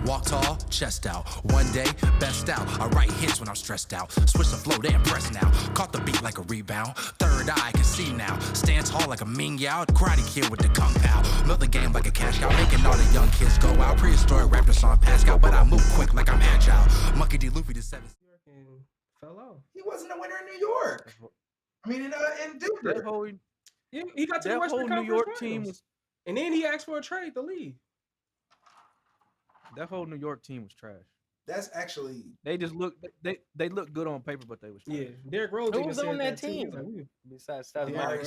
Walk tall, chest out. One day, best out. I write hits when I'm stressed out. Switch the flow, they impress now. Caught the beat like a rebound. Third eye, I can see now. Stands tall like a Ming Yao. Karate kid with the kung pao. Milk the game like a cash cow. Making all the young kids go out. Prehistoric raptor song Pascal. But I move quick like I'm agile. Monkey D. Luffy the 7th. And fell off. He wasn't a winner in New York. I mean, in Denver. That whole Yeah, he got to the that Western whole Conference New York Finals. team was And then he asked for a trade to leave. that whole New York team was trash. That's actually They just look they look good on paper, but they was trash. Yeah, Derrick Rose Who even was said on that too. He team? was like, we- Besides Mark Stoudemire.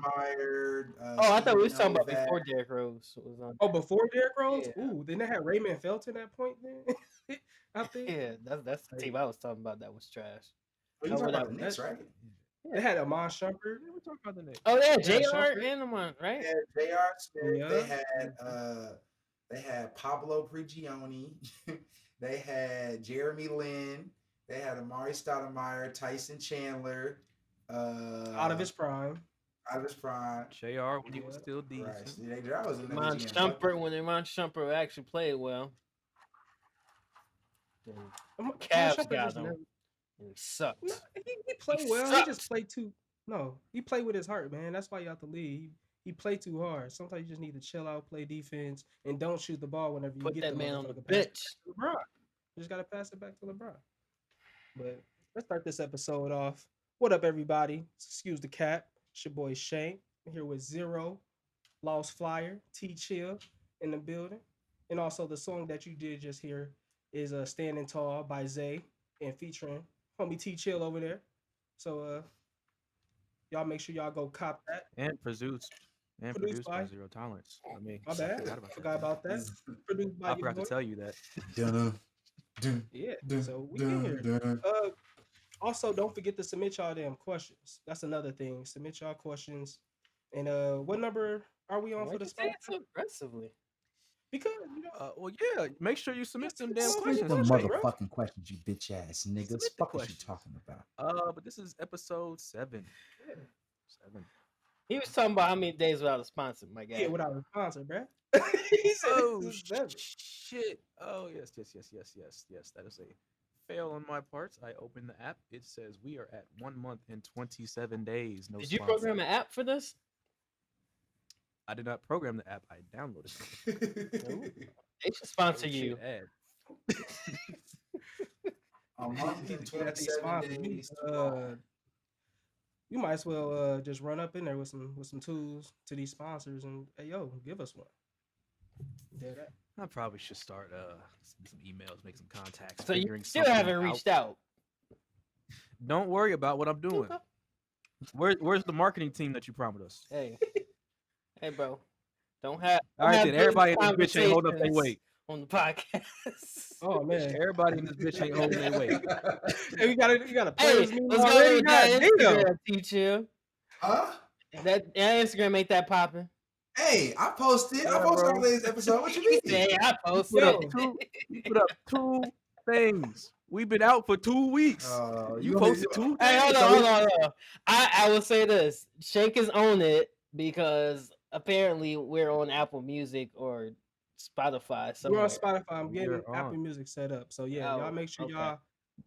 Stoudemire. Oh, I thought we was talking about Novak. before Derrick Rose was on. Oh, before Derrick Rose? Yeah. Ooh, then they had Raymond Felton at point then. I think Yeah, that's the team I was talking about. That was trash. Oh, you No, talking about without- the Knicks, right? they had Amon Shumpert. Yeah, we're talking about the Knicks. Oh yeah, Yeah, JR Shumpert. and the one, right? They had J.R. Smith. Yeah. They had Pablo Prigioni. They had Jeremy Lin. They had Amari Stoudemire, Tyson Chandler. Out of his prime. Out of his prime. JR when he was Yeah. still decent. Right. See, that was in the Iman GM Shumpert bucket. when Iman Shumpert actually played well. And Amon Cavs Shumpert got just him. never- and he sucked. No, he played well. He just played too. No, he played with his heart, man. That's why you have to lead. He played too hard. Sometimes you just need to chill out, play defense, and don't shoot the ball whenever you Put get that the man on the motherfucker. Pass it bench. to LeBron. You just gotta pass it back to LeBron. But let's start this episode off. What up, everybody? Excuse the cap. It's your boy Shank. I'm here with Zer0, Lost Flyer, TChill in the building. And also the song that you did just hear is Standing Tall by Zay and featuring homie TChill over there. So y'all make sure y'all go cop that. And produced Produced by by- Zer0 Tolerance. I mean, My bad. Forgot about that. Produced by I your forgot to boy. tell you that. Dun, dun, Yeah. dun, So we in here. dun. Also, don't forget to submit y'all damn questions. That's another thing. Submit y'all questions. And what number are we on Why'd for the you say song? it so aggressively? Because you know, Well, yeah. Make sure you submit them damn Submit questions. them Some bro. motherfucking questions, you bitch ass niggas. Submit the Fuck what you questions. talking about? But this is episode 7. Yeah. 7. He was talking about how many days without a sponsor, my guy. yeah, without a sponsor, bruh. He said Oh this is seven. shit! Oh yes. That is a fail on my part. I opened the app. It says we are at 1 month and 27 days. No Did you sponsor. program an app for this? I did not program the app. I downloaded it. They should sponsor Oh, shit, you. ad. A month and Get these 27 sponsors. days. You might as well just run up in there with some tools to these sponsors and hey yo, give us one. Yeah, that. I probably should start some emails, make some contacts. So you figuring still something haven't reached out. Don't worry about what I'm doing. Where's the marketing team that you promised us? Hey, hey, bro. Don't have. All right, have then everybody in this bitch ain't holding up their conversations weight. on the podcast. Oh man. Everybody in this bitch ain't holding their weight. Hey, you gotta play Hey, this meeting let's go already. with that God damn. Instagram, T-Chill. Huh? That Instagram ain't that popping. Hey, I posted. I Yeah, posted bro. on today's episode. What you He mean? said, I Put posted. up put up 2 things. We've been out for 2 weeks. You want me- posted 2 Hey, things. hold on. I will say this. Shank is on it because apparently we're on Apple Music or Spotify. We're Somewhere. on Spotify. I'm getting We're Apple on. Music set up. So yeah, Oh, y'all make sure okay. y'all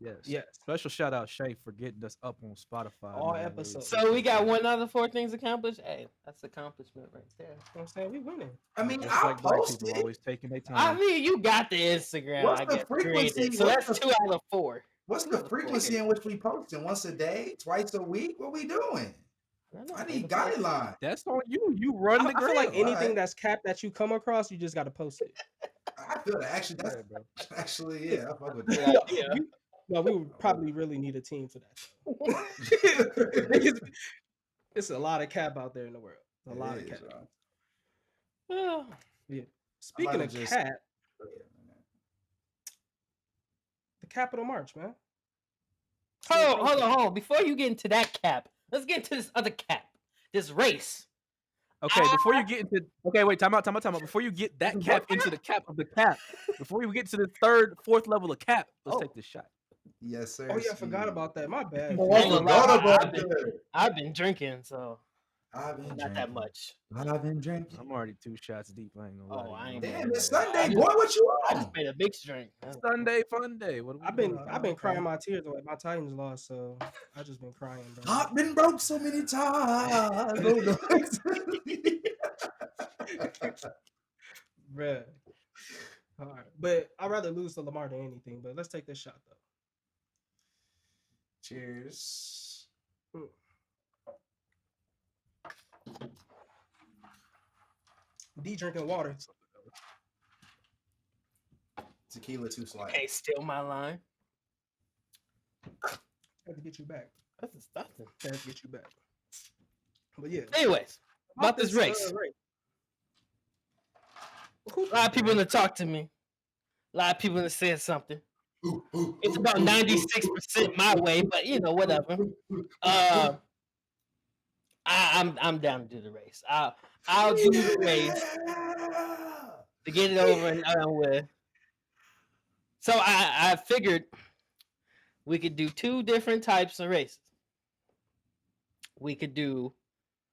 Yes. yes. Special shout out Shank for getting us up on Spotify. All man. episodes. So we got one other 4 things accomplished. Hey, that's accomplishment right there. You know what I'm saying? We winning. I mean, Just I like black posted. people always taking their I time. mean, you got the Instagram. What's I the guess frequency? created. So What's that's the- 2 out of 4. What's the frequency in which we posting? Once a day? Twice a week? What we doing? I need guidelines. That's on you. You run the I feel like gram. anything Alright. that's capped that you come across, you just gotta post it. I feel that. Actually, that's Yeah, bro. actually, yeah. I fuck with Good that. idea. No, we would probably really need a team for that. It's a lot of cap out there in the world. A lot of It cap. is, bro. Oh, Speaking have of just- cap, the Capital March, man. hold on. Before you get into that cap, let's get into this other cap. This race. Okay, before you get into wait, time out. Before you get that cap into the cap of the cap, before you get to the 3rd, 4th level of cap, let's Oh. take this shot. Yes, sir. Oh yeah, I forgot about that. My bad. Oh, I I ain't gonna forgot lie, about I've been- that. I've been drinking, so I've been Not drinking. that much. I've been drinking. I'm already 2 shots deep. I ain't gonna lie. Oh, I ain't Damn, doing it's that. Sunday, boy. What you I just on? made a mixed drink. Sunday fun day. What are we I've doing? been okay. crying my tears away. My Titans lost, so I just been crying, bro. Heart been broke so many times. Oh, no. Bruh. All right. But I'd rather lose to Lamar than anything. But let's take this shot though. Cheers. D drinking water. Tequila too slight. Okay, steal my line. Had to get you back. That's disgusting. Had to get you back. But yeah. Anyways, about this race. A lot of people in to talk to me. A lot of people in to say something. It's about 96% my way, but you know, whatever. I'm down to do the race. I'll do the race to get it over and done with. So I figured we could do 2 different types of races. We could do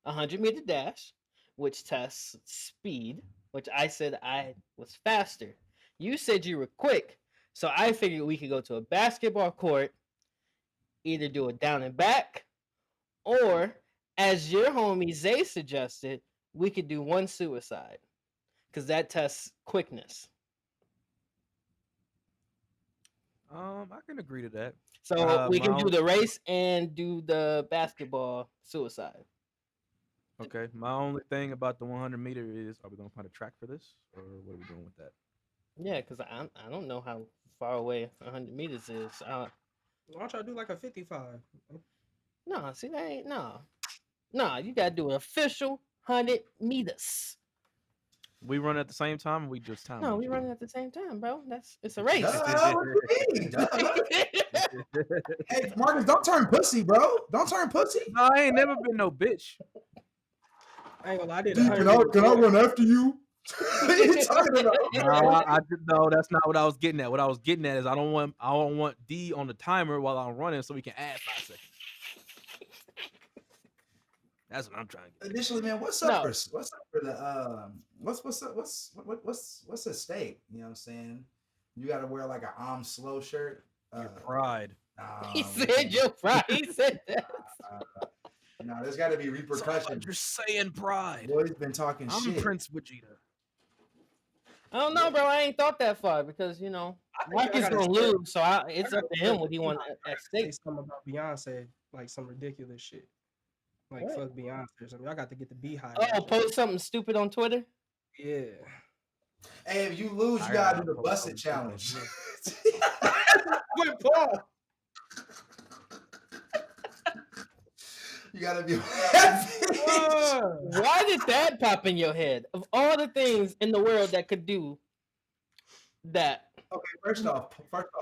a 100-meter dash, which tests speed, which I said I was faster. You said you were quick, so I figured we could go to a basketball court, either do a down and back, or as your homie Zay suggested, we could do 1 suicide, because that tests quickness. I can agree to that. So we can my do the race and do the basketball suicide. Okay. My only thing about the 100-meter is, are we gonna find a track for this, or what are we doing with that? Yeah, because I don't know how far away 100 meters is. Why don't y'all do like a 55? No, see that ain't no. You gotta do an official 100 meters. We run at the same time, or we just time? No, we running at the same time, bro. It's a race. Duh, what you mean? Duh. Hey, Marcus, don't turn pussy, bro. Don't turn pussy. No, I ain't never been no bitch. I ain't gonna lie, I did. Can I run after you? What are you talking about? No, that's not what I was getting at. What I was getting at is I don't want D on the timer while I'm running, so we can add 5 seconds. That's what I'm trying to get. Initially, man, what's up for the what's at stake? You know what I'm saying? You got to wear like an I'm slow shirt. Your pride. He said your pride. He said that. No, there's got to be repercussions. You're saying pride. Boy's been talking I'm shit. Prince Vegeta. I don't know, bro. I ain't thought that far because you know Marcus gonna lose, so it's up to him what he want at Say stake. something about Beyonce, like some ridiculous shit. Like What? fuck Beyonce or something. I got to get the beehive. Oh, post something stupid on Twitter. Yeah. Hey, if you lose, you gotta do the busted challenge. Quit Paul. You gotta be. Why did that pop in your head? Of all the things in the world that could do that. Okay, first off,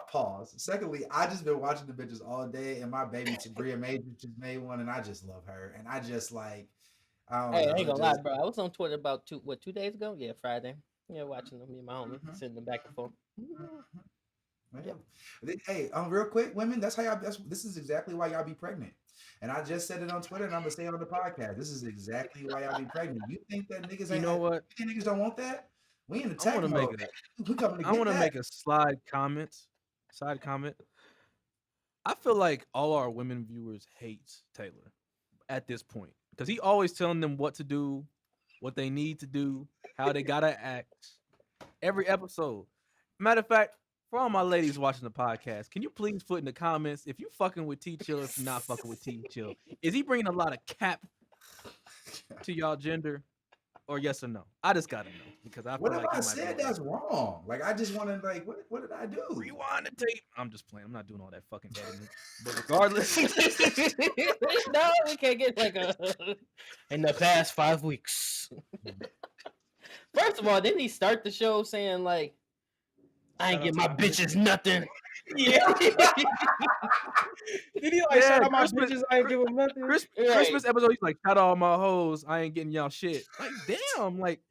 pause. Secondly, I just been watching the bitches all day, and my baby Tabria Major just made one, and I just love her, and I just like. I don't Hey, know, I ain't gonna just- lie, bro. I was on Twitter about 2 days ago? Yeah, Friday. Yeah, watching them, me and my homie sitting in the back and forth. Yeah. Hey, real quick, women, this is exactly why y'all be pregnant. And I just said it on Twitter, and I'm gonna say it on the podcast. This is exactly why y'all be pregnant. You think that niggas You ain't? know what? You think niggas don't want that? We in the I tech want to mode. make it. We coming to I get want to that. make a side comment. I feel like all our women viewers hate Taylor at this point because he always telling them what to do, what they need to do, how they gotta act. Every episode. Matter of fact, for all my ladies watching the podcast, can you please put in the comments if you fucking with TChill, if you're not fucking with TChill? Is he bringing a lot of cap to y'all gender, or yes or no? I just gotta know because I feel What like if he I might said be that's wrong? Like I just want to like, what did I do? rewind the tape. I'm just playing. I'm not doing all that fucking editing. But regardless, No, we can't get like a in the past 5 weeks. First of all, didn't he start the show saying like, "I ain't Shout give out my to my bitches nothing"? Yeah. Did he like Yeah, shout out my Christmas- bitches? I ain't give him nothing. Christmas episode, he's like, shout out all my hoes. I ain't getting y'all shit. Like, damn, like,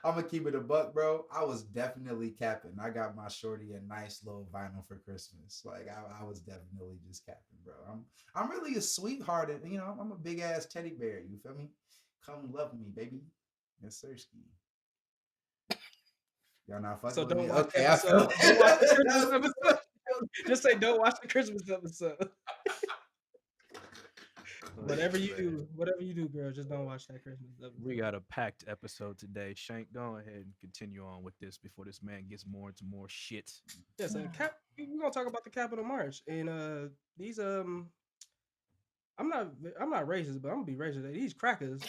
I'm gonna keep it a buck, bro. I was definitely capping. I got my shorty a nice little vinyl for Christmas. Like I was definitely just capping, bro. I'm really a sweetheart, and I'm a big ass teddy bear. You feel me? Come love me, baby. Yes, sir, ski. Y'all not fucking So with me? don't watch Okay, the I episode. feel Don't watch the Christmas episode. Just say don't watch the Christmas episode. Whatever you do, girl, just don't watch that Christmas episode. We got a packed episode today. Shank, go ahead and continue on with this before this man gets more into more shit. Yeah, so we're gonna talk about the Capitol March and these I'm not racist, but I'm gonna be racist. These crackers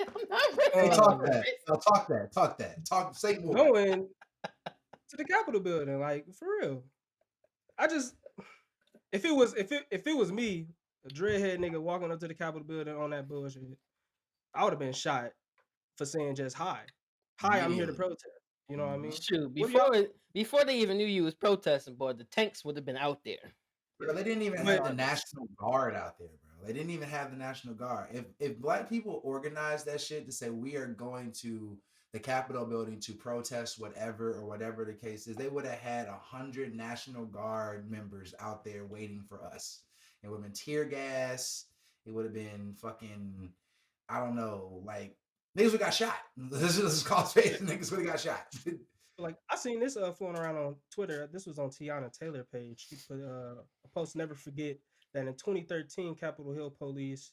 I'm not Hey, racist. talk that. No, talk that. Say more. going to the Capitol building, like for real. I just if it was me, a dreadhead nigga walking up to the Capitol building on that bullshit, I would have been shot for saying just hi. Hi, I'm here to Immediately. protest. You know what I mean? Shoot, What do y'all- before they even knew you was protesting, boy, the tanks would have been out there. Bro, they didn't even But- have the National Guard out there, bro. They didn't even have the National Guard. If black people organized that shit to say we are going to the Capitol building to protest whatever the case is, they would have had 100 National Guard members out there waiting for us. It would have been tear gas. It would have been fucking, I don't know, like niggas would have got shot. This is called space. Niggas would have got shot. like I seen this floating around on Twitter. This was on Tiana Taylor page. She put a post. Never forget that in 2013, Capitol Hill police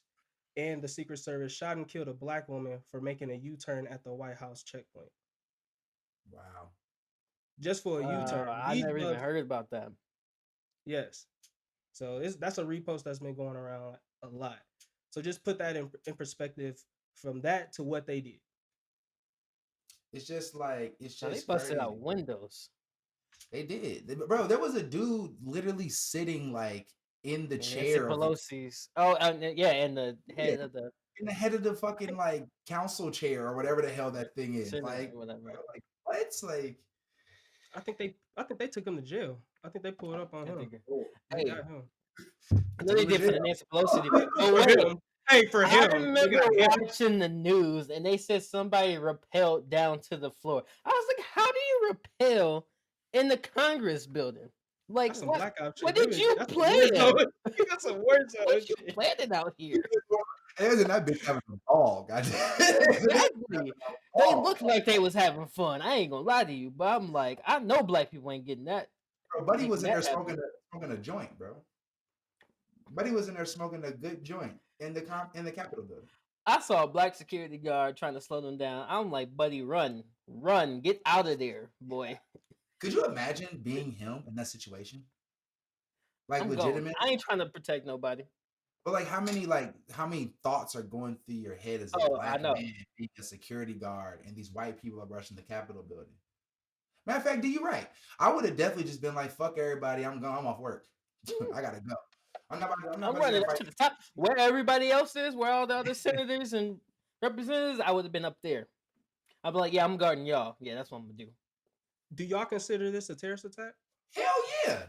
and the Secret Service shot and killed a black woman for making a U-turn at the White House checkpoint. Wow. Just for a U-turn. I These never even bugs- heard about that. Yes. So that's a repost that's been going around a lot. So just put that in perspective from that to what they did. It's just like Now, they just busted crazy. out windows. They did. Bro, there was a dude literally sitting like in the Nancy chair of the, Pelosi's. Oh, yeah, and the head Yeah. of the in the head of the fucking like council chair or whatever the hell that thing is. Senate Like, or whatever. bro, like what? Like I think they took him to jail. I think they pulled up on him. They Hey, got him. I know they did for the Nancy Pelosi. For Oh, wait. him. Hey, for I him. they remember got him. watching the news and they said somebody rappelled down to the floor. I was like, how do you rappel in the Congress building? Like, That's some what, blackout shit. what did you That's some plan? Warzone. You got some Warzone What you shit. planning out here? isn't that bitch having a ball, goddamn. Exactly. They looked like they was having fun. I ain't gonna lie to you, but I'm like, I know black people ain't getting that. Bro, Buddy was in there That happened. smoking a joint, bro. Buddy was in there smoking a good joint in the Capitol building. I saw a black security guard trying to slow them down. I'm like, buddy, run, get out of there, boy. Could you imagine being him in that situation? Like I'm legitimate. going. I ain't trying to protect nobody. But like how many thoughts are going through your head as a Oh, I black know. man being a security guard and these white people are rushing the Capitol building? Matter of fact, you're right. I would have definitely just been like, fuck everybody, I'm off work. I gotta go. I'm not I'm gonna running up fight. to the top where everybody else is, where all the other senators and representatives. I would have been up there. I'd be like, yeah, I'm guarding y'all. Yeah, that's what I'm gonna do. Do y'all consider this a terrorist attack? Hell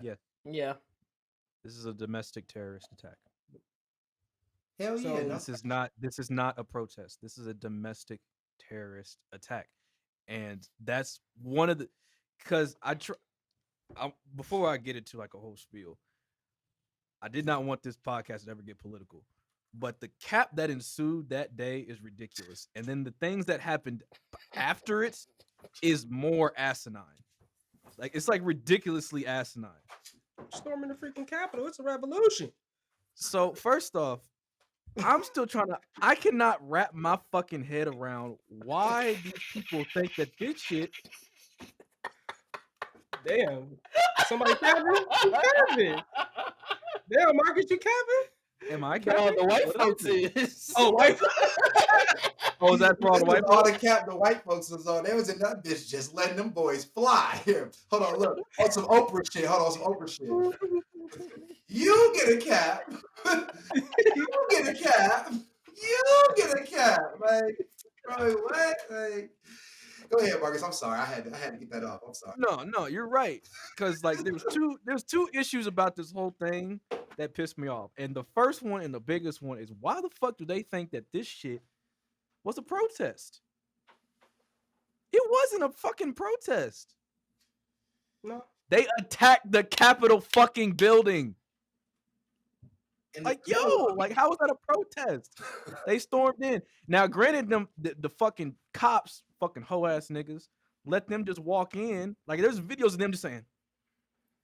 yeah. Yeah. This is a domestic terrorist attack. Hell yeah. So- No, This is not a protest. This is a domestic terrorist attack. And that's one of the because before I get into like a whole spiel, I did not want this podcast to ever get political. But the cap that ensued that day is ridiculous. And then the things that happened after it is more asinine. Like it's like ridiculously asinine. Storming the freaking Capitol. It's a revolution. So first off, I cannot wrap my fucking head around why these people think that this shit. Damn. Somebody capping? You capping? Damn, Marcus, you capping? Am I No, capping? the white What folks is it? is. Oh, white. Oh, is that for all the This white was all folks? the cap the white folks was on. They was in that bitch just letting them boys fly. Here, hold on, look. On some Oprah shit. Hold on, some Oprah shit. You get a cap. You get a cap. You get a cap. Like, bro, what? Like, go ahead, Marcus. I'm sorry. I had to get that off. I'm sorry. No, you're right. Because like there's two issues about this whole thing that pissed me off. And the first one and the biggest one is why the fuck do they think that this shit was a protest? It wasn't a fucking protest. No. They attacked the Capitol fucking building. And Like, no, yo, like, how was that a protest? They stormed in. Now, granted, the fucking cops, fucking hoe ass niggas, let them just walk in. Like, there's videos of them just saying,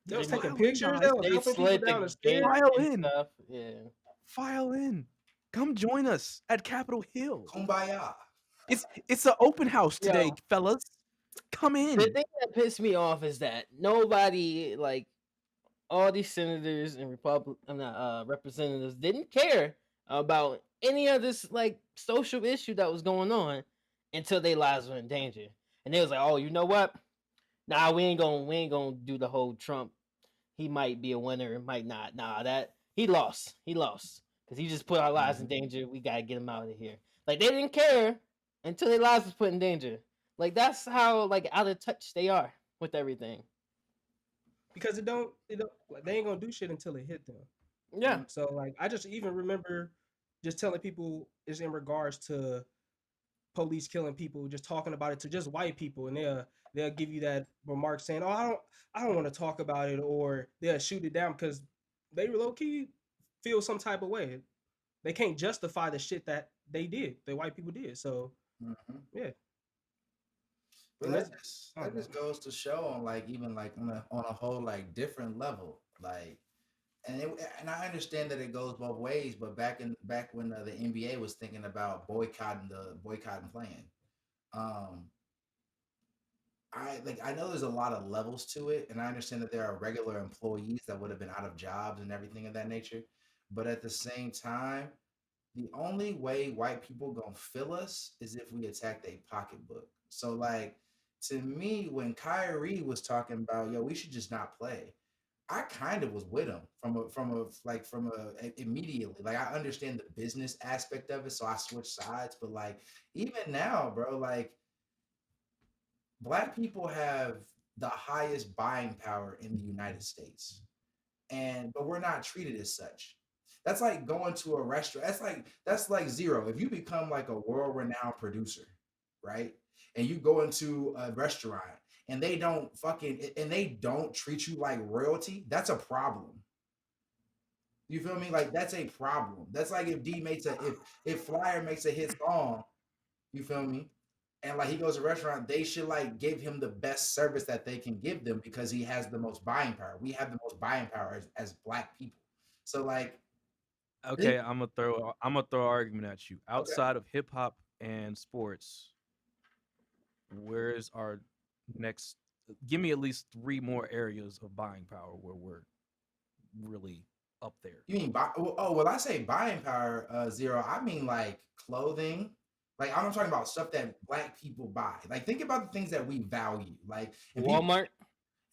They was They- taking file in, pictures. guys. They was They helping people slid down the the stairs. gate File and in. stuff. Yeah. File in. Come join us at Capitol Hill. kumbaya. It's an open house today, Yo. fellas. Come in. The thing that pissed me off is that nobody, like all these senators and representatives, didn't care about any of this like social issue that was going on until their lives were in danger. And they was like, "Oh, you know what? Nah, we ain't gonna do the whole Trump. He might be a winner, might not. Nah, that he lost because he just put our lives in danger. We gotta get him out of here." Like they didn't care until their lives was put in danger. Like that's how like out of touch they are with everything. Because it don't like they ain't gonna do shit until it hit them. Yeah. So like I just even remember just telling people is in regards to police killing people, just talking about it to just white people, and they'll give you that remark saying, "Oh, I don't want to talk about it," or they'll shoot it down because they low key feel some type of way. They can't justify the shit that they did, the white people did. So Mhm. yeah, But And that that's- just I don't know. goes to show on like even like on a whole like different level. Like and I understand that it goes both ways, but back when the NBA was thinking about boycotting playing, um, I know there's a lot of levels to it, and I understand that there are regular employees that would have been out of jobs and everything of that nature. But at the same time, the only way white people gonna feel us is if we attack their pocketbook. So like to me, when Kyrie was talking about, yo, we should just not play, I kind of was with him immediately. Like I understand the business aspect of it, so I switched sides. But like even now, bro, like black people have the highest buying power in the United States, but we're not treated as such. That's like going to a restaurant. That's like zero. If you become like a world-renowned producer, right? And you go into a restaurant and they don't treat you like royalty, that's a problem. You feel me? Like that's a problem. That's like if D makes if Flyer makes a hit song, you feel me? And like he goes to a restaurant, they should like give him the best service that they can give them because he has the most buying power. We have the most buying power as black people. So like, Okay, I'm gonna throw an argument at you. okay, Outside of hip hop and sports, where's our next? Give me at least 3 more areas of buying power where we're really up there. you mean I say buying power, Zero. I mean like clothing. Like I'm talking about stuff that black people buy. Like think about the things that we value. Like and people Walmart.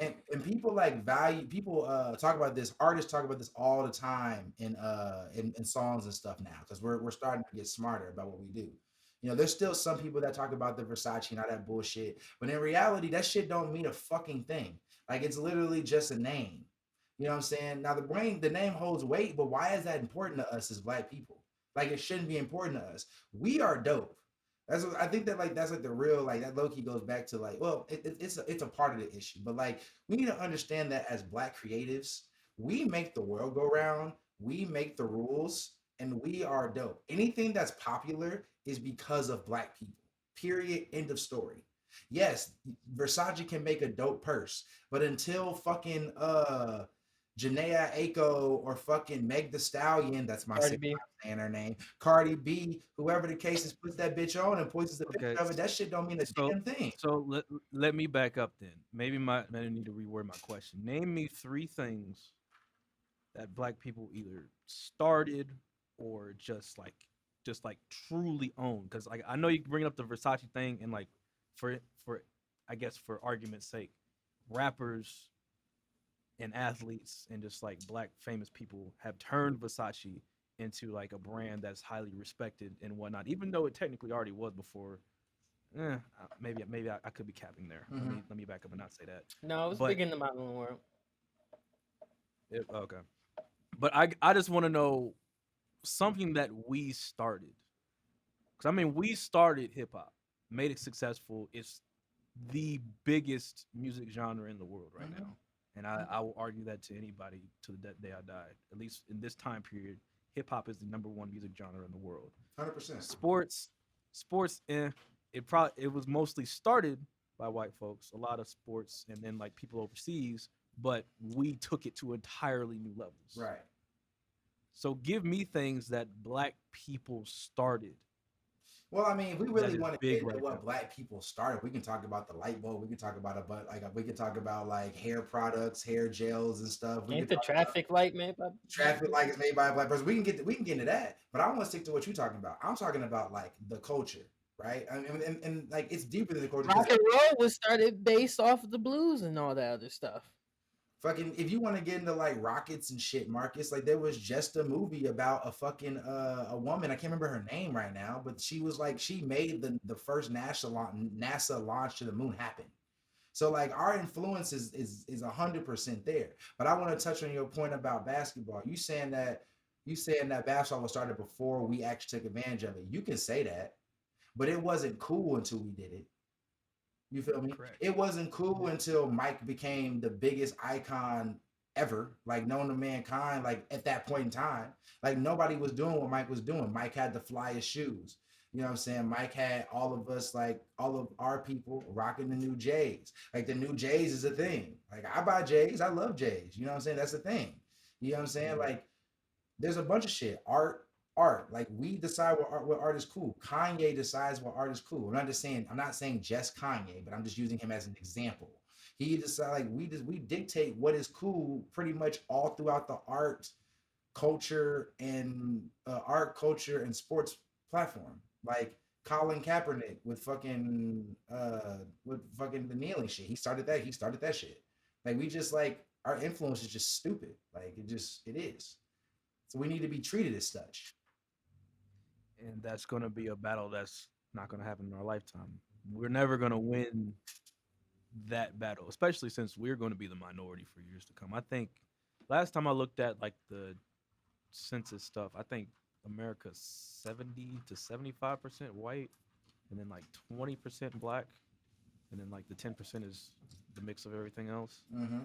and people like value people talk about this, artists talk about this all the time in songs and stuff now because we're starting to get smarter about what we do. You know, there's still some people that talk about the Versace and all that bullshit, but in reality that shit don't mean a fucking thing. Like it's literally just a name. You know what I'm saying? Now the name holds weight, but why is that important to us as black people? Like it shouldn't be important to us. We are dope. I think that like that's like the real like that low key goes back to like well it's a part of the issue, but like we need to understand that as black creatives we make the world go round, we make the rules, and we are dope. Anything that's popular is because of black people. Period. End of story. Yes, Versace can make a dope purse, but until fucking Janaea Aiko or fucking Meg the Stallion, that's my Cardi B. saying her name, Cardi B, whoever the case is, puts that bitch on and posts the picture Okay, of it. That shit don't mean a so damn thing. so let me back up then. Maybe I need to reword my question. Name me 3 things that black people either started or just like truly own. Because like I know you bring up the Versace thing and like for I guess for argument's sake, rappers and athletes and just like black famous people have turned Versace into like a brand that's highly respected and whatnot, even though it technically already was before. Maybe I could be capping there. Let me back up and not say that. No, it was But big in the modeling world. okay, but I just want to know something that we started, because I mean we started hip hop, made it successful. It's the biggest music genre in the world right Mhm. now. And I will argue that to anybody to the day I died. At least in this time period, hip hop is the number one music genre in the world. 100%. Sports, it was mostly started by white folks, a lot of sports, and then like people overseas, but we took it to entirely new levels. Right. So give me things that black people started. Well, I mean, if we That really is want to big get into right what now. black people started, we can talk about the light bulb. We can talk about we can talk about like hair products, hair gels and stuff. We Ain't can the talk about traffic light made by traffic light is made by a black person. We can get into that, but I want to stick to what you're talking about. I'm talking about like the culture, right? I mean, and like it's deeper than the culture. 'cause rock and roll was started based off of the blues and all that other stuff. fucking, if you want to get into like rockets and shit, Marcus, like there was just a movie about a fucking a woman. I can't remember her name right now, but she was like she made the first NASA launch to the moon happen. So like our influence is 100% there. But I want to touch on your point about basketball. You saying that basketball was started before we actually took advantage of it. You can say that, but it wasn't cool until we did it. You feel me? Correct. It wasn't cool until Mike became the biggest icon ever, like known to mankind. Like at that point in time, like nobody was doing what Mike was doing. Mike had the flyest shoes. You know what I'm saying? Mike had all of us, like all of our people rocking the new J's. Like the new J's is a thing. Like I buy J's. I love J's. You know what I'm saying? That's the thing. You know what I'm saying? Like there's a bunch of shit. Art. Like we decide what art is cool. Kanye decides what art is cool. I'm not saying just Kanye, but I'm just using him as an example. He decides like we dictate what is cool pretty much all throughout the art culture and sports platform. Like Colin Kaepernick with fucking the kneeling shit. He started that shit. Like we just like our influence is just stupid. Like it is. So we need to be treated as such. And that's going to be a battle that's not going to happen in our lifetime. We're never going to win that battle, especially since we're going to be the minority for years to come. I think last time I looked at like the census stuff, I think America's 70 to 75% white, and then like 20% black, and then like the 10% is the mix of everything else. Mm-hmm.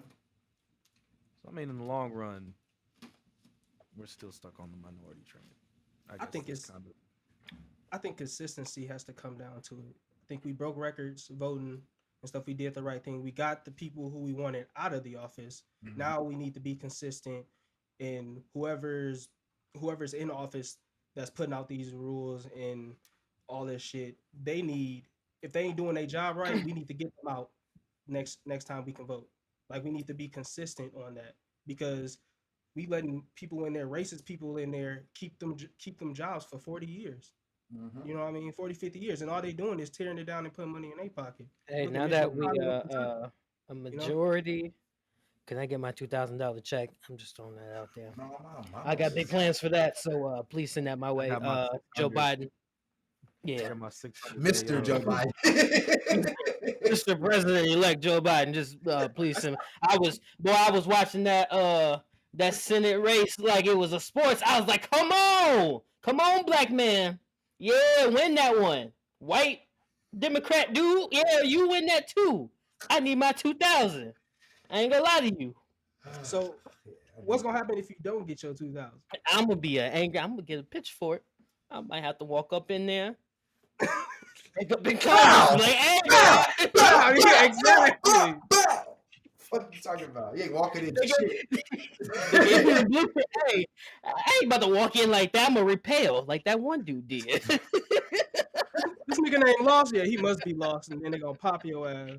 So I mean, in the long run, we're still stuck on the minority train. I think that's it's I think consistency has to come down to it. I think we broke records voting and stuff. We did the right thing. We got the people who we wanted out of the office. Mhm. Now we need to be consistent in whoever's in office that's putting out these rules and all this shit. They need, if they ain't doing their job right, we need to get them out next time we can vote. Like we need to be consistent on that because we letting people in there, racist people in there, keep them jobs for 40 years. Mhm. You know what I mean? 40, 50 years. And all they doing is tearing it down and putting money in their pocket. Hey, Look at now Mitch that we McConnell at the top, a majority, can I get my $2,000 check? I'm just throwing that out there. No, I got big plans for that, so please send that my way. got my Joe 600. Biden. Yeah, Got my 600 Mr. Joe Biden. Mr. President-elect Joe Biden, just please send. I was watching that Senate race like it was a sports. I was like, come on, black man, yeah, win that one. White Democrat dude, yeah, you win that too. I need my 2,000. I ain't gonna lie to you. So what's gonna happen if you don't get your 2,000? I'm gonna be angry. I'm gonna get a pitch for it. I might have to walk up in there. Make up in Congress, like, hey, Yeah, exactly. What you talking about? You ain't walking in They shit. gave me the blueprint. Hey, I ain't about to walk in like that. I'm gonna repel like that one dude did. This nigga ain't lost yet. He must be lost, and then they gonna pop your ass.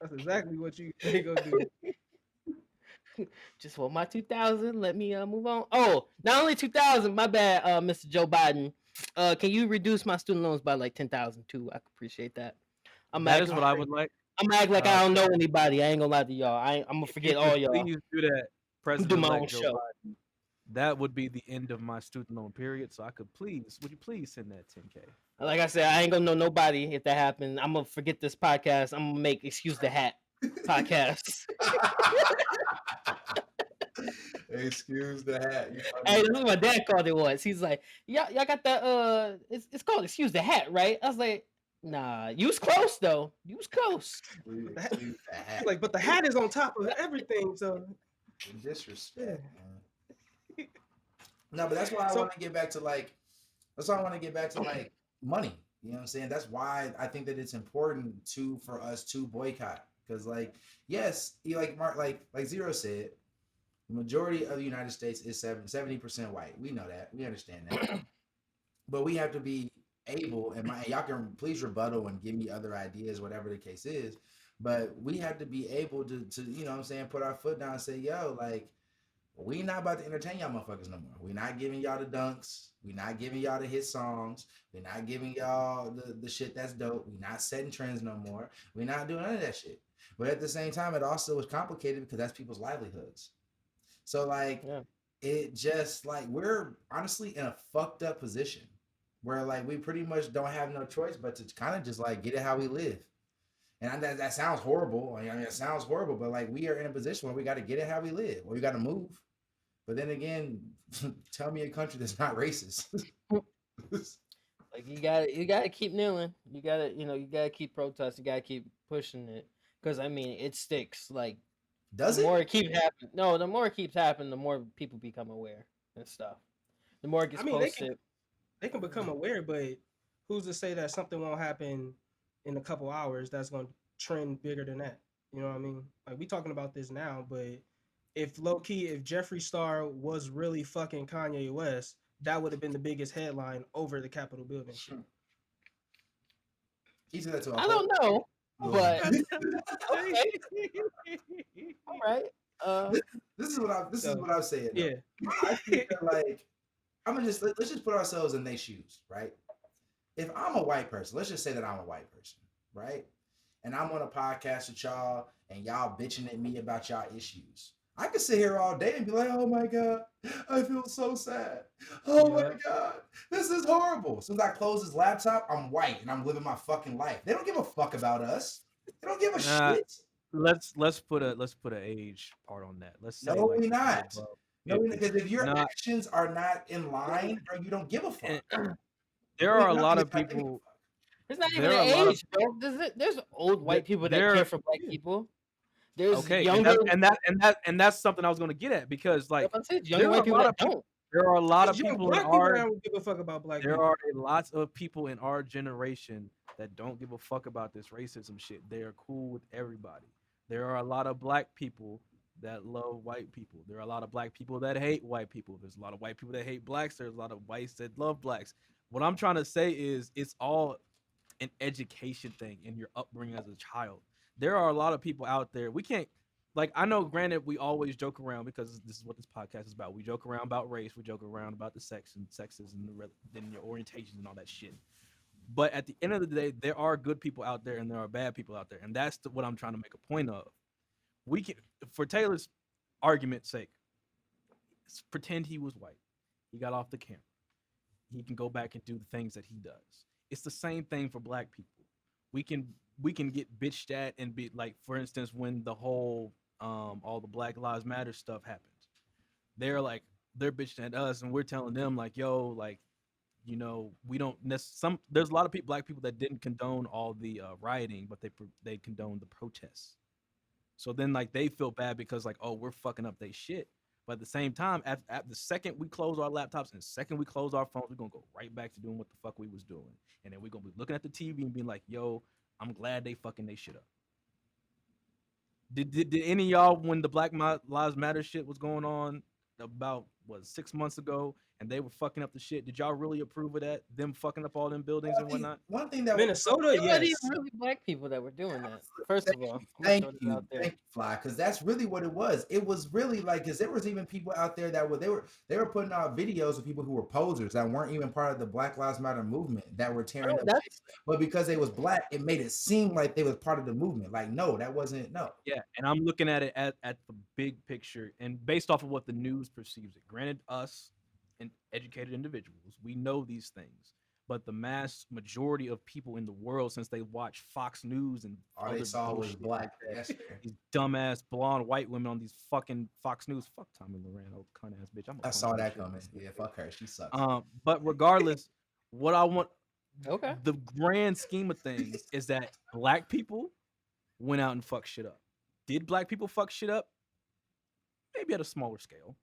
That's exactly what they gonna do. Just want my 2,000. Let me move on. Oh, not only 2,000. My bad, Mr. Joe Biden. Can you reduce my student loans by like 10,000 too? I could appreciate that. That is what I would like. I'm gonna act like I don't know anybody. I ain't gonna lie to y'all. I'm gonna forget all y'all. Please do that, Do my own President-elect Joe show. Biden. That would be the end of my student loan period. So would you please send that 10K? Like I said, I ain't gonna know nobody if that happens. I'm gonna forget this podcast. I'm gonna make Excuse the Hat podcast. Excuse the hat. You funny. Hey, this is what my dad called it once. He's like, y'all got that it's called Excuse the Hat, right? I was like, Nah, you was close though. You was close. We The hat- exclude the hat. Like, but the hat is on top of everything. So Disrespect, man. No, but that's why I So- want to get back to like. That's why I want to get back to like money. You know what I'm saying? That's why I think that it's important for us to boycott, because like yes, like Mark, like Zer0 said, the majority of the United States is 70% white. We know that. We understand that. But we have to be able, and y'all can please rebuttal and give me other ideas, whatever the case is. But we have to be able to you know what I'm saying, put our foot down and say, yo, like, we not about to entertain y'all motherfuckers no more. We're not giving y'all the dunks. We're not giving y'all the hit songs. We're not giving y'all the shit that's dope. We're not setting trends no more. We're not doing none of that shit. But at the same time, it also is complicated because that's people's livelihoods. So like, Yeah. it just like, we're honestly in a fucked up position where like we pretty much don't have no choice but to kind of just like get it how we live. And that sounds horrible. I mean, it sounds horrible, but like we are in a position where we got to get it how we live, or we got to move. But then again, tell me a country that's not racist. Like you gotta keep kneeling. You gotta keep protesting. You gotta keep pushing it. Because I mean, it sticks. Like Does the it? more it keeps happening. No, the more it keeps happening, the more people become aware and stuff. The more it gets I mean, posted. they can become aware, but who's to say that something won't happen in a couple hours that's going to trend bigger than that? You know what I mean? Like, we talking about this now, but if Jeffree Star was really fucking Kanye West, that would have been the biggest headline over the Capitol building. He said that to I don't know, but okay. All right. This is what I'm saying. Though. Yeah. I think that like, let's just put ourselves in their shoes, right? If I'm a white person, let's just say that I'm a white person, right? And I'm on a podcast with y'all and y'all bitching at me about y'all issues. I could sit here all day and be like, oh my God, I feel so sad. Oh my God, this is horrible. Since I close this laptop, I'm white and I'm living my fucking life. They don't give a fuck about us. They don't give a shit. Let's put a age part on that. Let's say No, like we not. No, if because if your not- actions are not in line, or you don't give a fuck. there are a lot of people. It's not even There are an a lot of- age, bro. There's old white people that there- care for black people. There's Okay, younger. and that's something I was going to get at, because like Younger white people that don't. there are a lot of Young people black in people our that don't give a fuck about black there people. are lots of people in our generation that don't give a fuck about this racism shit. They are cool with everybody. There are a lot of black people that love white people. There are a lot of black people that hate white people. There's a lot of white people that hate blacks. There's a lot of whites that love blacks. What I'm trying to say is it's all an education thing in your upbringing as a child. There are a lot of people out there. We can't, like, I know, granted, we always joke around because this is what this podcast is about. We joke around about race. We joke around about the sex and sexes and your orientations and all that shit. But at the end of the day, there are good people out there and there are bad people out there. And that's what I'm trying to make a point of. We can, for Taylor's argument's sake, pretend he was white. He got off the camera. He can go back and do the things that he does. It's the same thing for black people. We can get bitched at and be like, for instance, when the whole all the Black Lives Matter stuff happened, they're bitching at us and we're telling them like, yo, like, you know, we don't there's a lot of black people that didn't condone all the rioting, but they condoned the protests. So then like they feel bad because like, oh, we're fucking up their shit. But at the same time, at the second we close our laptops and the second we close our phones, we're gonna go right back to doing what the fuck we was doing. And then we're gonna be looking at the TV and being like, yo, I'm glad they fucking they shit up. Did any of y'all, when the Black Lives Matter shit was going on about 6 months ago and they were fucking up the shit, did y'all really approve of that? Them fucking up all them buildings and whatnot? One thing that Minnesota, It wasn't yes. even really black people that were doing that. First of all, Thank you, Fly, because that's really what it was. It was really like, because there was even people out there that they were putting out videos of people who were posers that weren't even part of the Black Lives Matter movement that were tearing up. But because they was black, it made it seem like they was part of the movement. Like, no, that wasn't. No. Yeah, and I'm looking at it at the big picture and based off of what the news perceives it. Granted, us and educated individuals, we know these things. But the mass majority of people in the world, since they watch Fox News and all they saw was black. Yes, these dumbass blonde white women on these fucking Fox News. Fuck Tommy Loren, old cunt ass bitch. I saw that coming. Yeah, fuck her. She sucks. But regardless, what I want, Okay. the grand scheme of things is that black people went out and fucked shit up. Did black people fuck shit up? Maybe at a smaller scale.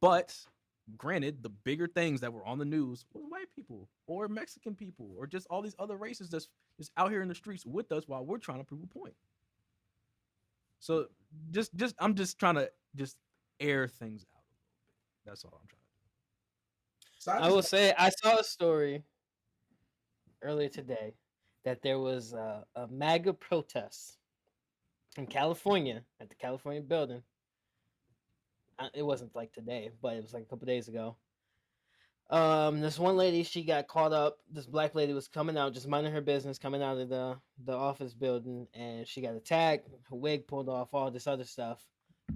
But granted, the bigger things that were on the news was white people or Mexican people or just all these other races that's just out here in the streets with us while we're trying to prove a point. So just I'm just trying to just air things out a little bit. That's all I'm trying to do. So I will say I saw a story earlier today that there was a MAGA protest in California at the California building. It wasn't like today, but it was like a couple days ago. This one lady, she got caught up. This black lady was coming out, just minding her business, coming out of the office building, and she got attacked. Her wig pulled off, all this other stuff.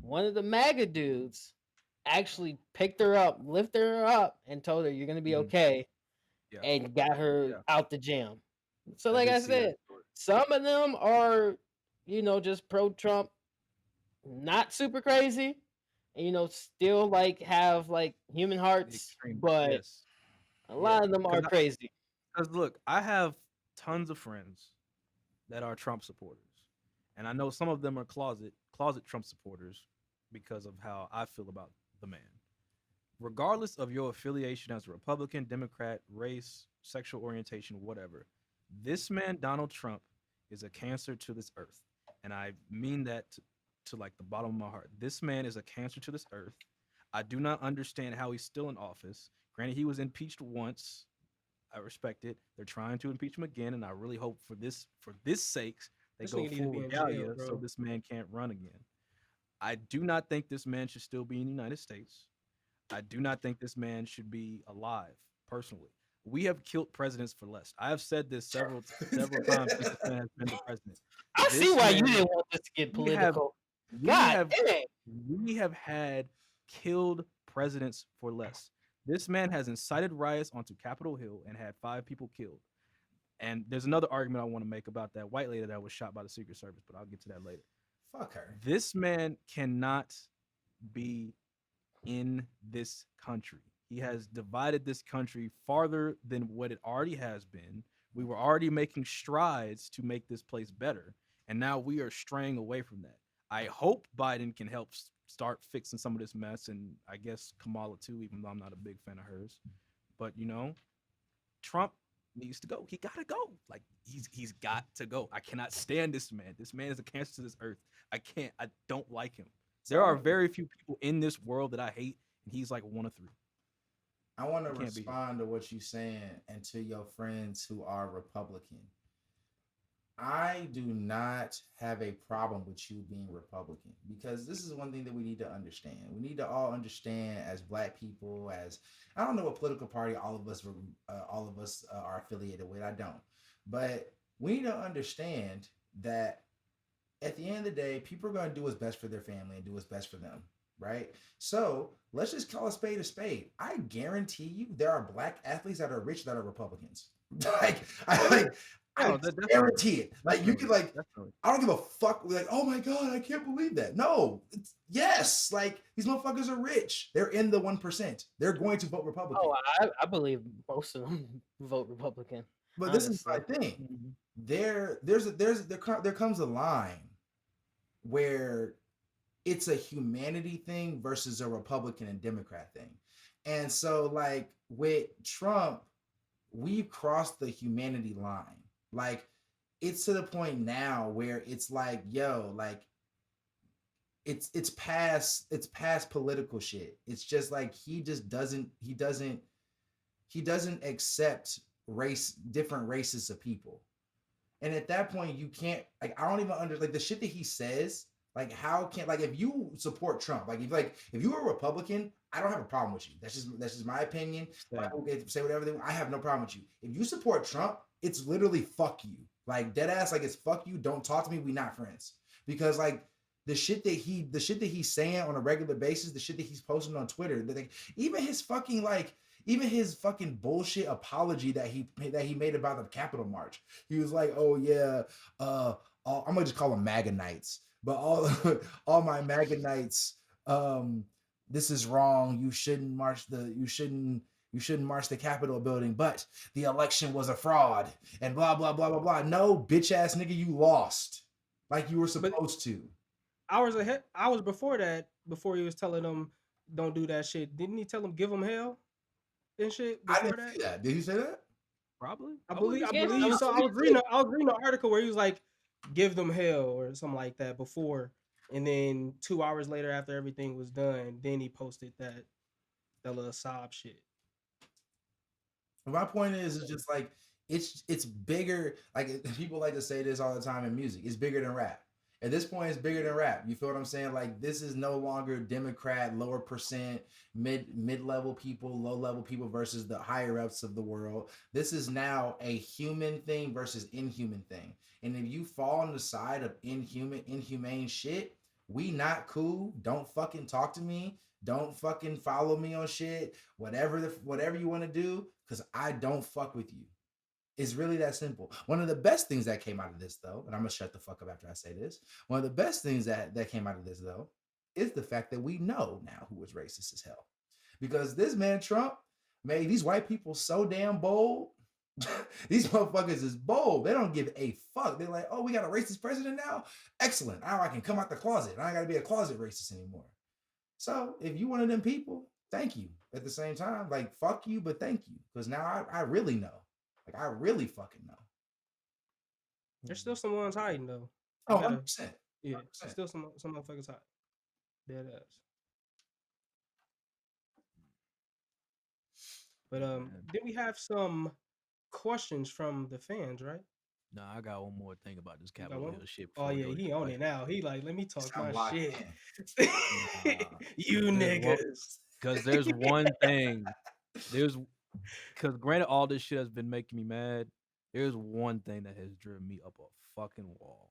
One of the MAGA dudes actually picked her up, lifted her up, and told her, "You're gonna be okay," Yeah. and got her Yeah. out the gym. So, I like did I see that said, story. some of them are, just pro-Trump, not super crazy, and still like have like human The hearts, extreme, but yes. a lot of them are crazy. Because look, I have tons of friends that are Trump supporters, and I know some of them are closet Trump supporters because of how I feel about the man. Regardless of your affiliation as a Republican, Democrat, race, sexual orientation, whatever, this man Donald Trump is a cancer to this earth, and I mean that to like the bottom of my heart. This man is a cancer to this earth. I do not understand how he's still in office. Granted, he was impeached once. I respect it. They're trying to impeach him again, and I really hope for this sakes they This go nigga need to full be in jail, regalia so bro. this man can't run again. I do not think this man should still be in the United States. I do not think this man should be alive. Personally, we have killed presidents for less. I have said this several times since this man has been the president. I see This why you man- didn't want this to get we have- political. we God have dang. we have had killed presidents for less. This man has incited riots onto Capitol Hill and had 5 people killed. And there's another argument I want to make about that white lady that was shot by the Secret Service, but I'll get to that later. Fuck her. This man cannot be in this country. He has divided this country farther than what it already has been. We were already making strides to make this place better, and now we are straying away from that. I hope Biden can help start fixing some of this mess, and I guess Kamala too, even though I'm not a big fan of hers. But Trump needs to go. He gotta go. Like he's got to go. I cannot stand this man. This man is a cancer to this earth. I don't like him. There are very few people in this world that I hate, and he's like one of 3. I want to He can't be here. respond to what you're saying and to your friends who are Republican. I do not have a problem with you being Republican because this is one thing that we need to understand. We need to all understand as Black people, as I don't know what political party all of us are affiliated with. I don't, but we need to understand that at the end of the day, people are going to do what's best for their family and do what's best for them, right? So let's just call a spade a spade. I guarantee you, there are Black athletes that are rich that are Republicans. I guarantee it. Like you could I don't give a fuck. Like, oh my God, I can't believe that. No, yes, like these motherfuckers are rich. They're in the 1%. They're going to vote Republican. Oh, I believe most of them vote Republican. But this is my thing. There comes a line where it's a humanity thing versus a Republican and Democrat thing. And so like with Trump, we've crossed the humanity line. Like it's to the point now where it's like, yo, like it's past political shit. It's just like he doesn't accept different races of people. And at that point, you can't, like, I don't even understand, like, the shit that he says, like, how can, like, if you support Trump, like, if you were a Republican, I don't have a problem with you. That's just my opinion. People can say whatever they want. I have no problem with you. If you support Trump, it's literally fuck you. Like, dead ass, like, it's fuck you. Don't talk to me. We not friends. Because, like, the shit that he's saying on a regular basis, the shit that he's posting on Twitter, even his fucking bullshit apology that he made about the Capitol March. He was like, "Oh yeah, I'm gonna just call them MAGA Knights, but all my MAGA Knights, this is wrong. You shouldn't march You shouldn't march the Capitol building, but the election was a fraud and blah, blah, blah, blah, blah. No, bitch ass nigga, you lost like you were supposed to. Hours before that, before he was telling them don't do that shit, didn't he tell them give them hell and shit I before didn't that? see that. Did he say that? Probably. I wouldn't believe be I Yeah, surprised. believe some- so. I was reading an article where he was like, give them hell or something like that before. And then 2 hours later after everything was done, then he posted that little sob shit. My point is, it's just like it's bigger. Like people like to say this all the time in music. It's bigger than rap. At this point, it's bigger than rap. You feel what I'm saying? Like this is no longer Democrat, lower percent, mid level people, low level people versus the higher ups of the world. This is now a human thing versus inhuman thing. And if you fall on the side of inhumane shit, we not cool. Don't fucking talk to me. Don't fucking follow me on shit. Whatever you want to do, because I don't fuck with you. It's really that simple. One of the best things that came out of this, though, and I'm gonna shut the fuck up after I say this. One of the best things that came out of this, though, is the fact that we know now who was racist as hell, because this man Trump made these white people so damn bold. These motherfuckers is bold. They don't give a fuck. They're like, oh, we got a racist president now. Excellent. Now I can come out the closet. I ain't gotta be a closet racist anymore. So if you one of them people, thank you. At the same time, like fuck you, but thank you, because now I really know. Like I really fucking know. There's still some ones hiding though. Oh, gotta- 100%. Yeah, 100%. still some motherfuckers hiding. Dead ass. But then we have some questions from the fans, right? No, I got one more thing about this got Capitol one? Hill shit. Oh before we yeah, go to he the on it question. now. He like, let me talk I'm my locked shit. in. You There's one- niggas. Because there's one thing. Because granted, all this shit has been making me mad. There's one thing that has driven me up a fucking wall.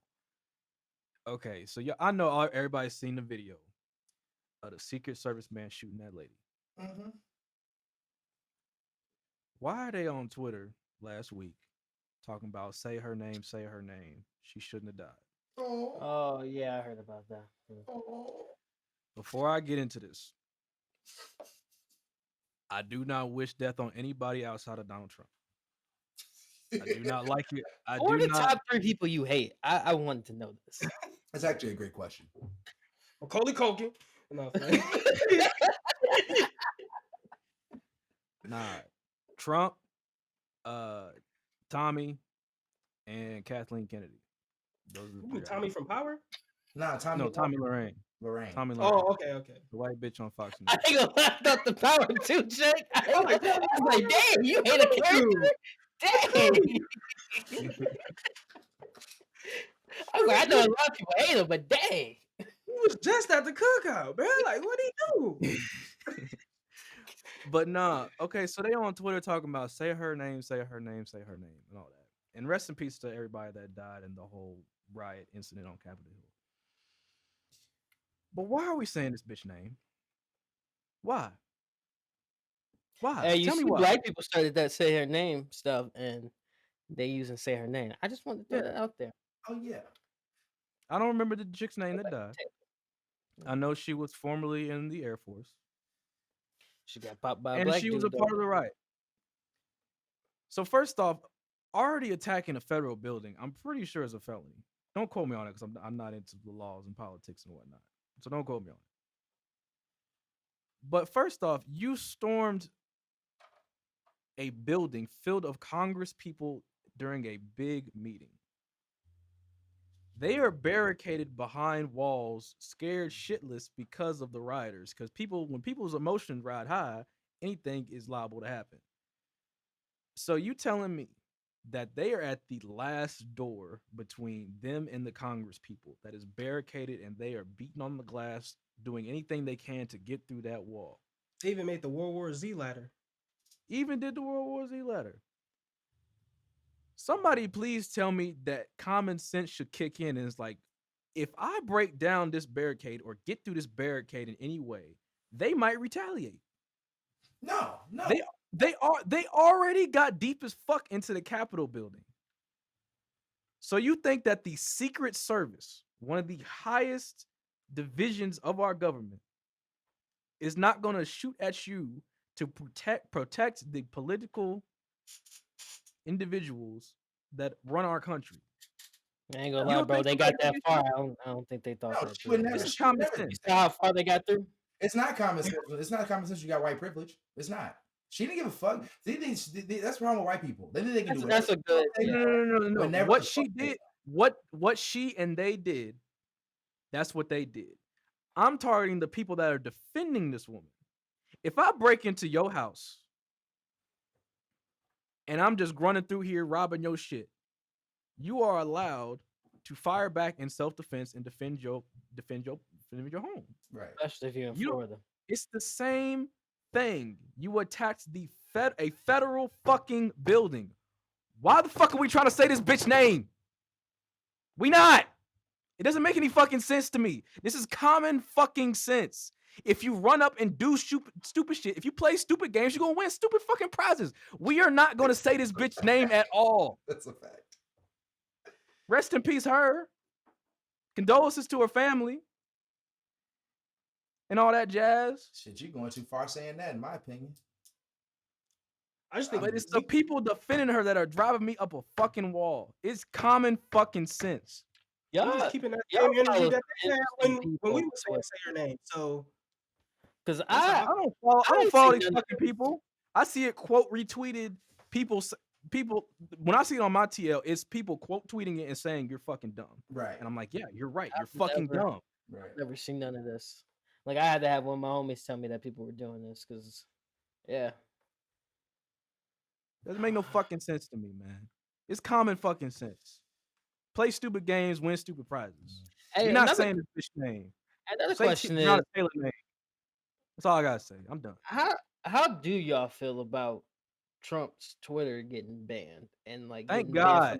Okay, so yeah, I know everybody's seen the video of the Secret Service man shooting that lady. Mhm. Why are they on Twitter last week talking about say her name, she shouldn't have died? Oh, Oh yeah, I heard about that. oh. Before I get into this, I do not wish death on anybody outside of Donald Trump. I do not like it. I Who are do the not. top 3 people you hate? I wanted to know this. That's actually a great question. Macaulay Culkin. No, Nah, Trump, Tommy, and Kathleen Kennedy. Those are the you mean three. I Tommy hate. from Power? Nah, Tommy. No, Tommy Lorraine. Lorraine. Tommy Lorraine. Oh, okay. The white bitch on Fox I News. ain't gonna lie, I thought the power too, Jake. I was like, damn, you hate a character? Dang. I was like, I know a lot of people hate him, but dang. He was just at the cookout, man. Like, what he do? But nah, okay, so they on Twitter talking about say her name, and all that. And rest in peace to everybody that died in the whole riot incident on Capitol Hill. But why are we saying this bitch name? Why? Why? Hey, you Tell me see, why. black people started that say her name stuff, and they using say her name. I just wanted to throw that out there. Oh yeah. I don't remember the chick's name that died. I know she was formerly in the Air Force. She got popped by a And black she was dude, a part of the riot. So first off, already attacking a federal building, I'm pretty sure is a felony. Don't quote me on it because I'm not into the laws and politics and whatnot. So don't quote me on it. But first off, you stormed a building filled of Congress people during a big meeting. They are barricaded behind walls, scared shitless because of the rioters. Because when people's emotions ride high, anything is liable to happen. So you telling me that they are at the last door between them and the Congress people that is barricaded and they are beating on the glass, doing anything they can to get through that wall. They even made the World War Z ladder. Even did the World War Z ladder. Somebody please tell me that common sense should kick in and it's like, if I break down this barricade or get through this barricade in any way, they might retaliate. No. They already got deep as fuck into the Capitol building. So you think that the Secret Service, one of the highest divisions of our government, is not going to shoot at you to protect the political individuals that run our country. I ain't gonna You lie, don't bro. think They got somebody that would far. I don't think they thought No, that she would through. never. This is She would common never. sense. You see how far they got through? It's not common sense. It's not common sense. You got white privilege. It's not. She didn't give a fuck. That's the problem with white people. They think they can do That's whatever. a good. they No, want no, no, no, no. whenever What the she fuck they did, want. what she and they did, that's what they did. I'm targeting the people that are defending this woman. If I break into your house and I'm just running through here robbing your shit, you are allowed to fire back in self-defense and defend your home. Right. Especially if you're in You don't- Florida. It's the same thing. You attacked a federal fucking building. Why the fuck are we trying to say this bitch name? We not. It doesn't make any fucking sense to me. This is common fucking sense. If you run up and do stupid shit, if you play stupid games, you're gonna win stupid fucking prizes. We are not gonna say this bitch name at all. That's a fact. Rest in peace, her. Condolences to her family. And all that jazz. Shit, you going too far saying that, in my opinion. I just think But it's the people defending her that are driving me up a fucking wall. It's common fucking sense. we Y'all, just keeping that y'all same energy follow that they had interesting when we people were saying say her name. So because I I don't follow, I I don't ain't follow seen these none of fucking people. I see it quote retweeted. People when I see it on my TL, it's people quote tweeting it and saying you're fucking dumb. Right. And I'm like, yeah, you're right. You're I've fucking never- dumb. Right. never seen none of this. Like I had to have one of my homies tell me that people were doing this because, yeah. Doesn't make no fucking sense to me, man. It's common fucking sense. Play stupid games, win stupid prizes. Hey, You're not another, saying this bitch name. another Say question is Breonna Taylor name. That's all I gotta say. I'm done. how do y'all feel about Trump's Twitter getting banned and like Thank getting banned from God.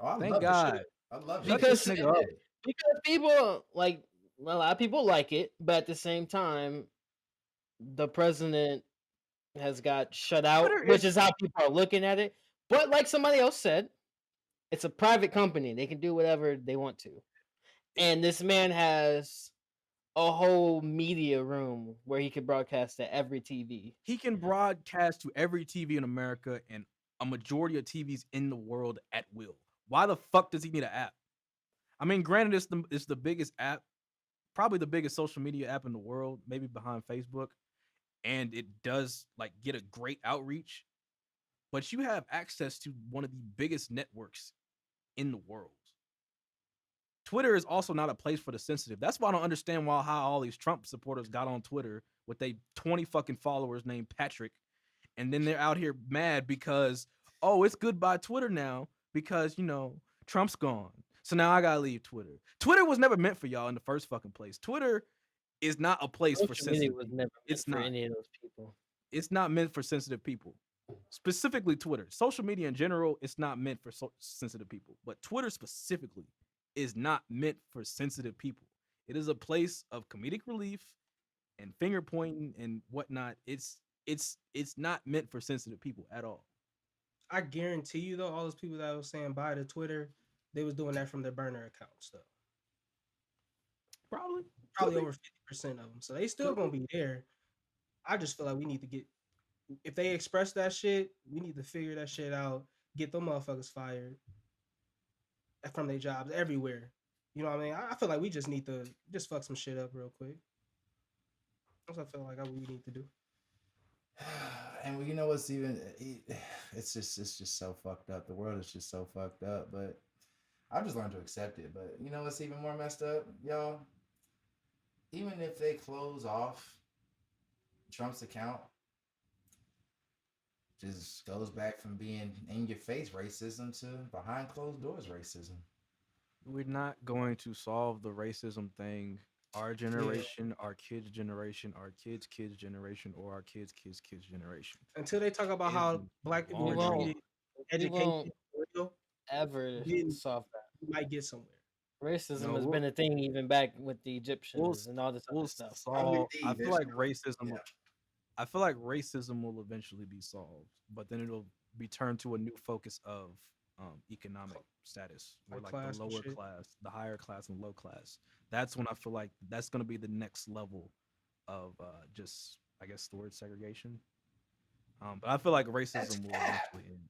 Oh, I Thank love God. the shit. I love Shut it. this nigga up. because people like a lot of people like it, but at the same time, the president has got shut out, Twitter which is- is how people are looking at it. But like somebody else said, it's a private company; they can do whatever they want to. And this man has a whole media room where he could broadcast to every TV. He can broadcast to every TV in America and a majority of TVs in the world at will. Why the fuck does he need an app? I mean, granted, it's the biggest app, probably the biggest social media app in the world, maybe behind Facebook, and it does like get a great outreach. But you have access to one of the biggest networks in the world. Twitter is also not a place for the sensitive. That's why I don't understand how all these Trump supporters got on Twitter with they 20 fucking followers named Patrick, and then they're out here mad because it's goodbye Twitter now because Trump's gone. So now I gotta leave Twitter. Twitter was never meant for y'all in the first fucking place. Twitter is not a place for Social media sensitive was people. never meant It's for not. any of those people. It's not meant for sensitive people. Specifically Twitter. Social media in general, it's not meant for sensitive people. But Twitter specifically is not meant for sensitive people. It is a place of comedic relief and finger pointing and whatnot. It's not meant for sensitive people at all. I guarantee you though, all those people that was saying bye to Twitter, they was doing that from their burner accounts though. Probably. Probably over 50% of them. So they still gonna be there. I just feel like we need to get, if they express that shit, we need to figure that shit out, get them motherfuckers fired from their jobs everywhere. You know what I mean? I feel like we just need to just fuck some shit up real quick. That's what I feel like we need to do. And you know what's even? It's just so fucked up. The world is just so fucked up. But I've just learned to accept it. But you know what's even more messed up, y'all? Even if they close off Trump's account, just goes back from being in your face racism to behind closed doors racism. We're not going to solve the racism thing. Our generation, our kids' generation, our kids' kids' generation, or our kids' kids' kids' generation. Until they talk about how Isn't black people We are won't- treated, we education, won't real, ever Then- solve that. we might get somewhere. Racism No, has we'll- been a thing even back with the Egyptians and all this other We'll stuff. solve. I feel like Yeah. racism. I feel like racism will eventually be solved, but then it'll be turned to a new focus of economic status, where Like like class the and lower shit. class, the higher class, and low class. That's when I feel like that's going to be the next level of just, I guess, towards segregation. But I feel like That's racism will cap. eventually end.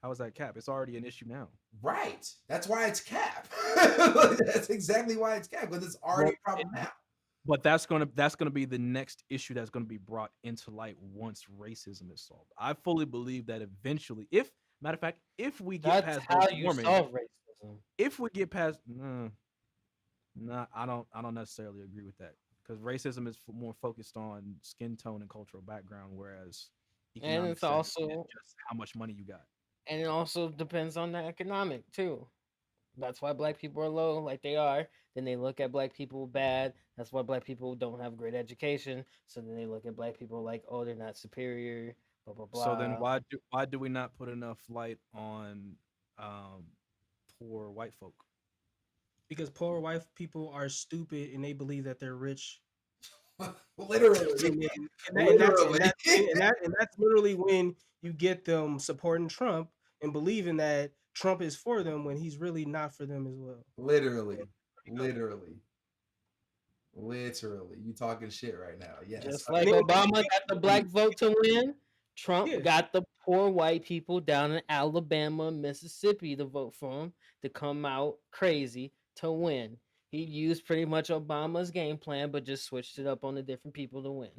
How is that cap? It's already an issue now. Right. That's why it's cap. That's exactly why it's cap, because it's already a problem now. But that's gonna be the next issue that's gonna be brought into light once racism is solved. I fully believe that eventually, if matter of fact, if we get That's past how global you warming, solve racism. if we get past, I don't necessarily agree with that, because racism is more focused on skin tone and cultural background, whereas And economic it's status is also just how much money you got. and it also depends on the economic too. That's why black people are low like they are. Then they look at black people bad. That's why black people don't have great education. So then they look at black people like, oh, they're not superior. Blah blah blah. So then why do we not put enough light on poor white folk? Because poor white people are stupid and they believe that they're rich. Literally. And that's literally when you get them supporting Trump and believing that Trump is for them when he's really not for them as well. Literally. You talking shit right now. Yes. Just like Obama got the black vote to win, Trump Yeah. got the poor white people down in Alabama, Mississippi to vote for him to come out crazy to win. He used pretty much Obama's game plan, but just switched it up on the different people to win.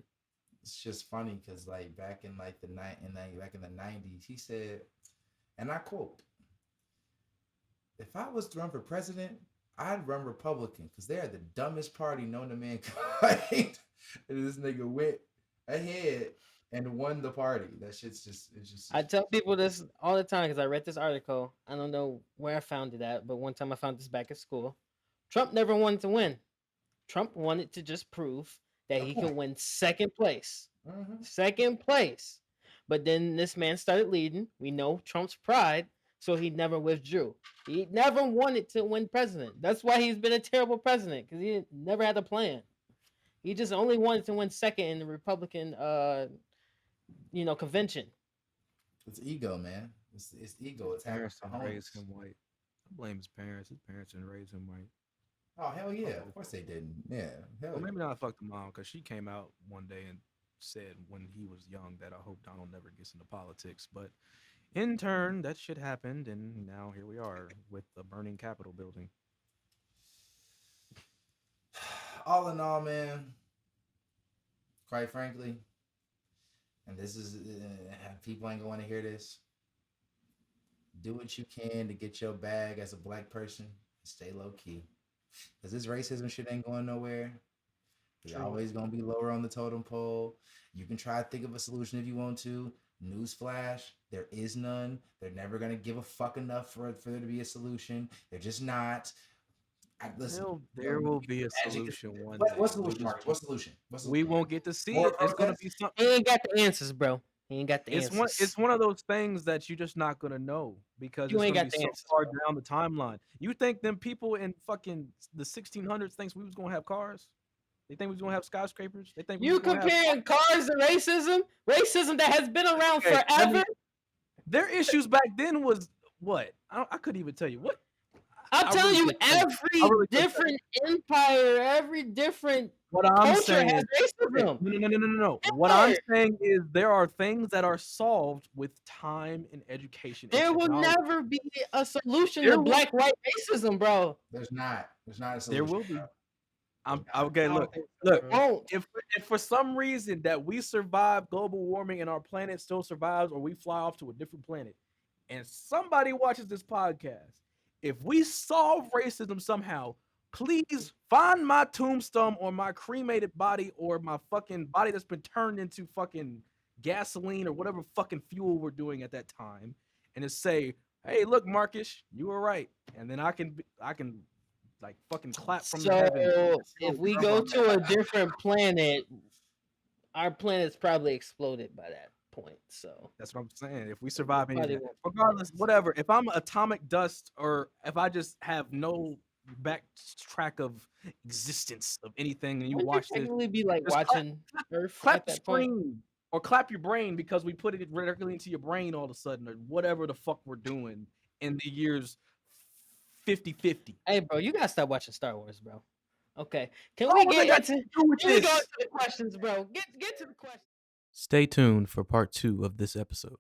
It's just funny because like back in like back in the 90s, he said, and I quote, "If I was to run for president, I'd run Republican because they are the dumbest party known to mankind." And this nigga went ahead and won the party. That shit's just, it's just. I tell people this all the time because I read this article. I don't know where I found it at, but one time I found this back at school. Trump never wanted to win. Trump wanted to just prove that he could win second place. Mhm. Second place. But then this man started leading. We know Trump's pride, so he never withdrew. He never wanted to win president. That's why he's been a terrible president, because he never had a plan. He just only wanted to win second in the Republican convention. It's ego, man. It's ego. It's having Parents didn't raise him white. I blame his parents. His parents didn't raise him white. Oh hell yeah! Of course they didn't. Yeah. Hell Well, yeah. maybe not fuck the mom, because she came out one day and said when he was young that I hope Donald never gets into politics. But in turn, that shit happened, and now here we are with the burning Capitol building. All in all, man, quite frankly, and this is people ain't going to hear this. Do what you can to get your bag as a black person. Stay low key, because this racism shit ain't going nowhere. We True. always gonna be lower on the totem pole. You can try to think of a solution if you want to. Newsflash, there is none. They're never gonna give a fuck enough for there to be a solution. They're just not. Listen, There will be a educate- solution one What day. solution, Marcus? What solution? What We solution? won't get to see More it. It's gonna protests? be something. He ain't got the answers, bro. He ain't got the answers. It's one of those things that you're just not gonna know because You it's ain't gonna got be the so answers, far bro. down the timeline. You think them people in fucking the 1600s thinks we was gonna have cars? They think we was gonna have skyscrapers? They think we You was gonna have comparing cars to racism? Racism that has been around Okay, let me- forever? their issues back then was what? I couldn't even tell you what. I'm I telling really you, couldn't tell you. every I really couldn't tell different empire, every different What I'm culture saying has is, racism. no. What I'm Empire. saying is there are things that are solved with time and education. And There will technology. never be a solution There to will- black-white racism, bro. There's not a solution. There will be. bro. Okay. I don't Look, think so, look. bro. Won't. If for some reason that we survive global warming and our planet still survives, or we fly off to a different planet, and somebody watches this podcast, if we solve racism somehow, please find my tombstone or my cremated body or my fucking body that's been turned into fucking gasoline or whatever fucking fuel we're doing at that time, and just say, "Hey, look, Marcus, you were right," and then I can like fucking clap from the heavens. So if we go to a different planet, our planet's probably exploded by that point. So That's what I'm saying. If we survive any of Probably that, won't. regardless, whatever. If I'm atomic dust, or if I just have no backtrack of existence of anything, and you would watch you this, technically be like just watching Earth clap at the that point? screen or clap your brain because we put it directly into your brain all of a sudden, or whatever the fuck we're doing in the years 50-50. Hey, bro, you gotta stop watching Star Wars, bro. Okay. Can Oh, we what they get got into? to do with Can we go this? into the questions, bro? Get to the questions. Stay tuned for part 2 of this episode.